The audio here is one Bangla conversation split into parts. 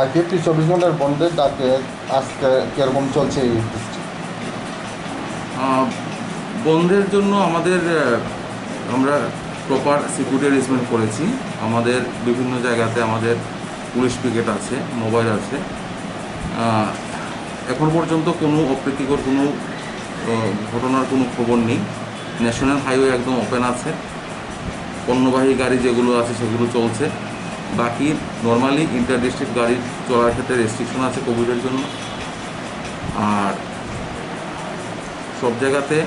আইপিএফটি 24 ঘন্টার বন্ধের ডাকে আজকে কীরকম চলছে এই বন্ধের জন্য আমরা প্রপার সিকিউরিটি অ্যারেঞ্জমেন্ট করেছি। আমাদের বিভিন্ন জায়গাতে আমাদের পুলিশ পিকেট আছে, মোবাইল আছে। এখন পর্যন্ত কোনো অপ্রীতিকর কোনো ঘটনার কোনো খবর নেই। ন্যাশনাল হাইওয়ে একদম ওপেন আছে, পণ্যবাহী গাড়ি যেগুলো আছে সেগুলো চলছে। বাকি নর্মালি ইন্টার ডিস্ট্রিক্ট গাড়ি চলার ক্ষেত্রে রেস্ট্রিকশন আছে কোভিডের জন্য। আর সব জায়গাতে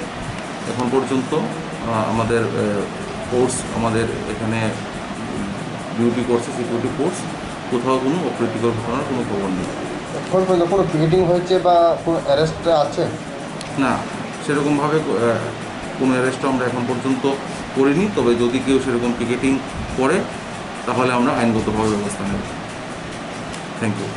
এখন পর্যন্ত আমাদের ফোর্স আমাদের এখানে ডিউটি করছে, সিকিউরিটি ফোর্স। কোথাও কোনো অপ্রীতিকর ঘটনার কোনো খবর নেই। এখন পর্যন্ত কোনো পিকেটিং হয়েছে বা কোনো অ্যারেস্ট আছে? না, সেরকমভাবে কোনো অ্যারেস্টও আমরা এখন পর্যন্ত করিনি। তবে যদি কেউ সেরকম পিকেটিং করে তাহলে আমরা আইনগতভাবে ব্যবস্থা নেব। Thank you.